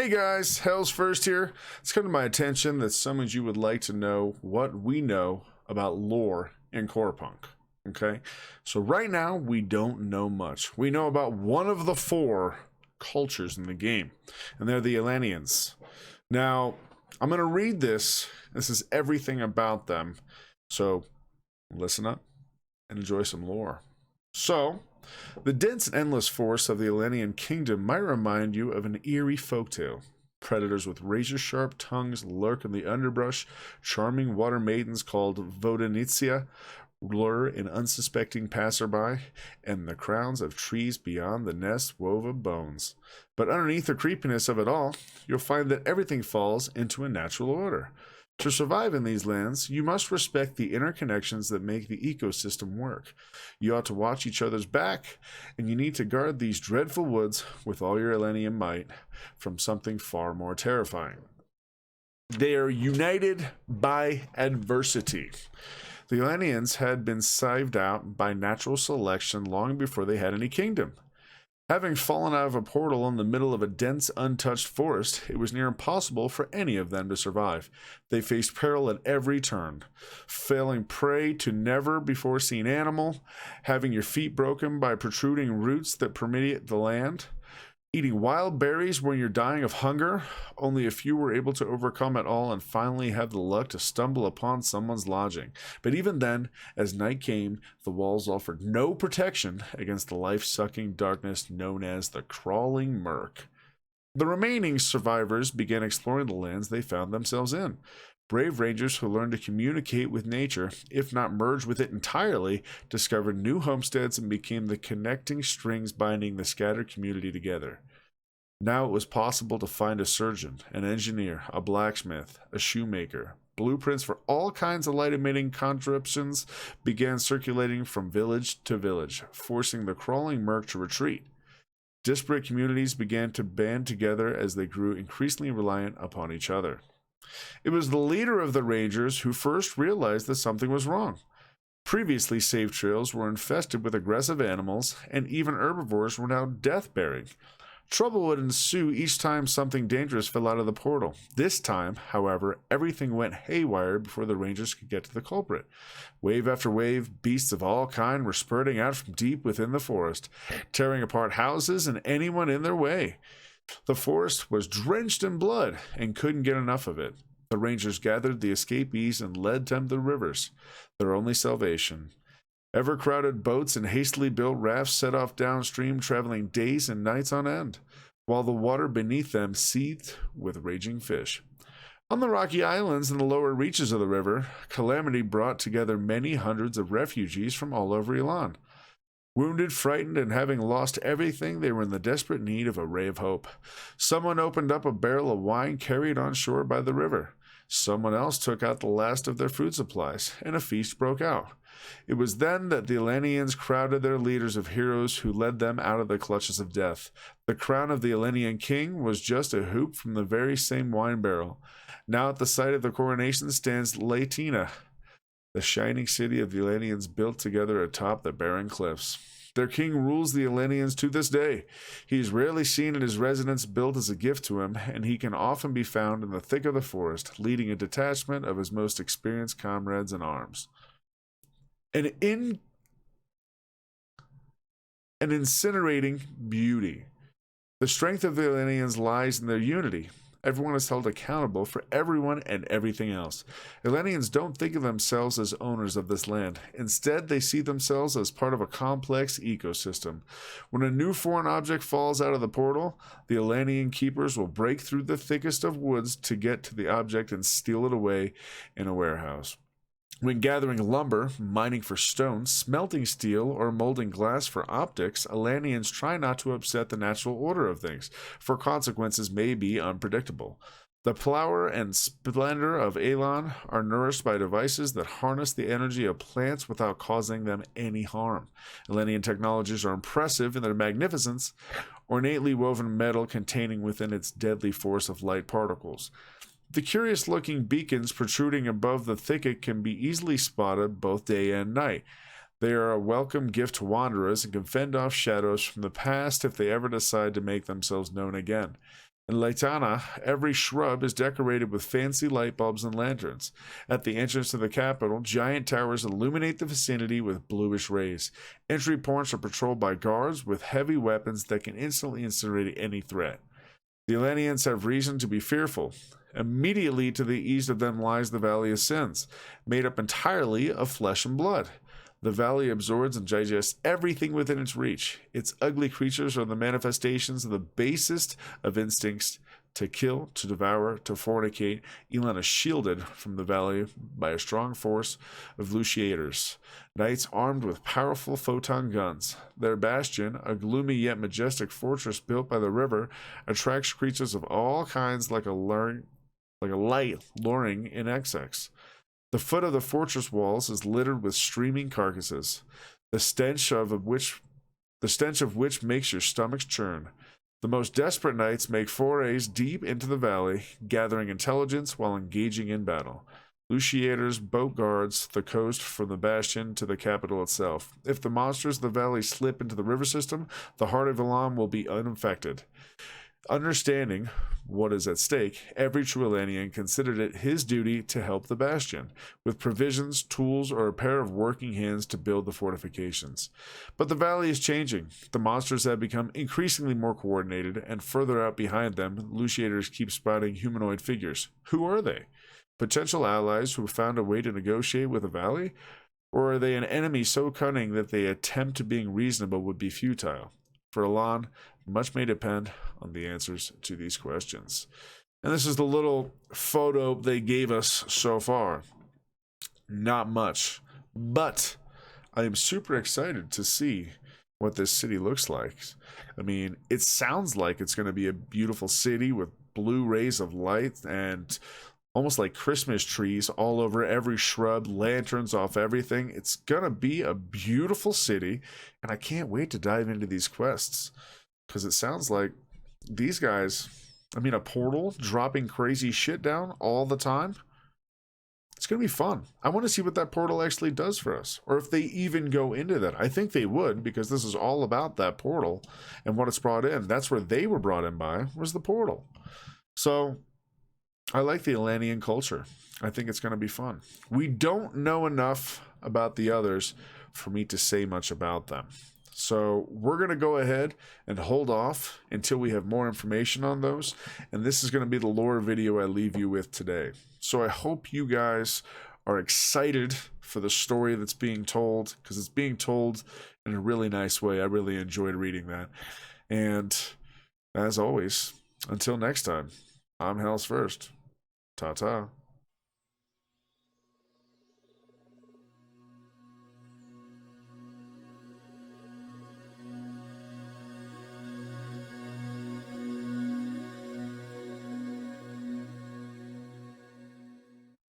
Hey guys, HellsF1rst here. It's come to my attention that some of you would like to know what we know about lore in Corepunk. Okay, so right now we don't know much. We know about one of the four cultures in the game, and they're the Elaniens. Now, I'm going to read this. This is everything about them. So listen up and enjoy some lore. So, the dense and endless forests of the Elanian kingdom might remind you of an eerie folktale. Predators with razor-sharp tongues lurk in the underbrush, charming water maidens called Vodenitia lure an unsuspecting passerby, and the crowns of trees beyond the nest wove of bones. But underneath the creepiness of it all, you'll find that everything falls into a natural order. To survive in these lands, you must respect the interconnections that make the ecosystem work. You ought to watch each other's back, and you need to guard these dreadful woods with all your Elanian might from something far more terrifying. They are united by adversity. The Elaniens had been sived out by natural selection long before they had any kingdom. Having fallen out of a portal in the middle of a dense, untouched forest, it was near impossible for any of them to survive. They faced peril at every turn, falling prey to never-before-seen animal, having your feet broken by protruding roots that permeate the land, eating wild berries when you're dying of hunger. Only a few were able to overcome it all and finally have the luck to stumble upon someone's lodging. But even then, as night came, the walls offered no protection against the life-sucking darkness known as the crawling murk. The remaining survivors began exploring the lands they found themselves in. Brave rangers who learned to communicate with nature, if not merge with it entirely, discovered new homesteads and became the connecting strings binding the scattered community together. Now it was possible to find a surgeon, an engineer, a blacksmith, a shoemaker. Blueprints for all kinds of light-emitting contraptions began circulating from village to village, forcing the crawling murk to retreat. Disparate communities began to band together as they grew increasingly reliant upon each other. It was the leader of the Rangers who first realized that something was wrong. Previously safe trails were infested with aggressive animals, and even herbivores were now death-bearing. Trouble would ensue each time something dangerous fell out of the portal. This time, however, everything went haywire before the Rangers could get to the culprit. Wave after wave, beasts of all kinds were spurting out from deep within the forest, tearing apart houses and anyone in their way. The forest was drenched in blood and couldn't get enough of it. The Rangers gathered the escapees and led them to the rivers, their only salvation. Ever-crowded boats and hastily built rafts set off downstream, traveling days and nights on end, while the water beneath them seethed with raging fish. On the rocky islands in the lower reaches of the river, calamity brought together many hundreds of refugees from all over Elan. Wounded, frightened, and having lost everything, they were in the desperate need of a ray of hope. Someone opened up a barrel of wine carried on shore by the river. Someone else took out the last of their food supplies, and a feast broke out. It was then that the Elaniens crowded their leaders of heroes who led them out of the clutches of death. The crown of the Elanian king was just a hoop from the very same wine barrel. Now at the site of the coronation stands Latina, the shining city of the Elaniens built together atop the barren cliffs. Their king rules the Elaniens to this day. He is rarely seen in his residence built as a gift to him, and he can often be found in the thick of the forest, leading a detachment of his most experienced comrades in arms. An incinerating beauty. The strength of the Elaniens lies in their unity. Everyone is held accountable for everyone and everything else. Elaniens don't think of themselves as owners of this land. Instead, they see themselves as part of a complex ecosystem. When a new foreign object falls out of the portal, the Elanian keepers will break through the thickest of woods to get to the object and steal it away in a warehouse. When gathering lumber, mining for stone, smelting steel, or molding glass for optics, Elaniens try not to upset the natural order of things, for consequences may be unpredictable. The power and splendor of Elan are nourished by devices that harness the energy of plants without causing them any harm. Elanian technologies are impressive in their magnificence, ornately woven metal containing within its deadly force of light particles. The curious-looking beacons protruding above the thicket can be easily spotted both day and night. They are a welcome gift to wanderers and can fend off shadows from the past if they ever decide to make themselves known again. In Laetana, every shrub is decorated with fancy light bulbs and lanterns. At the entrance to the capital, giant towers illuminate the vicinity with bluish rays. Entry points are patrolled by guards with heavy weapons that can instantly incinerate any threat. The Elaniens have reason to be fearful. Immediately to the east of them lies the Valley of Sins, made up entirely of flesh and blood. The valley absorbs and digests everything within its reach. Its ugly creatures are the manifestations of the basest of instincts to kill, to devour, to fornicate. Elan is shielded from the valley by a strong force of Luciators, knights armed with powerful photon guns. Their bastion, a gloomy yet majestic fortress built by the river, attracts creatures of all kinds like a light luring in XX. The foot of the fortress walls is littered with streaming carcasses, the stench of which makes your stomachs churn. The most desperate knights make forays deep into the valley, gathering intelligence while engaging in battle. Luciators boat guards the coast from the bastion to the capital itself. If the monsters of the valley slip into the river system, the heart of Elan will be unaffected. Understanding what is at stake, every true Elanien considered it his duty to help the bastion, with provisions, tools, or a pair of working hands to build the fortifications. But the valley is changing. The monsters have become increasingly more coordinated, and further out behind them, Luciators keep spotting humanoid figures. Who are they? Potential allies who have found a way to negotiate with the valley? Or are they an enemy so cunning that they attempt being reasonable would be futile? For Elan, much may depend on the answers to these questions. And this is the little photo they gave us so far. Not much, but I am super excited to see what this city looks like. I mean, it sounds like it's going to be a beautiful city with blue rays of light and almost like Christmas trees all over every shrub, lanterns off everything. It's going to be a beautiful city, and I can't wait to dive into these quests. Because it sounds like these guys, I mean, a portal dropping crazy shit down all the time. It's going to be fun. I want to see what that portal actually does for us. Or if they even go into that. I think they would, because this is all about that portal and what it's brought in. That's where they were brought in by, was the portal. So I like the Elanien culture. I think it's going to be fun. We don't know enough about the others for me to say much about them. So we're going to go ahead and hold off until we have more information on those. And this is going to be the lore video I leave you with today. So I hope you guys are excited for the story that's being told, because it's being told in a really nice way. I really enjoyed reading that. And as always, until next time, I'm HellsF1rst. Ta-ta.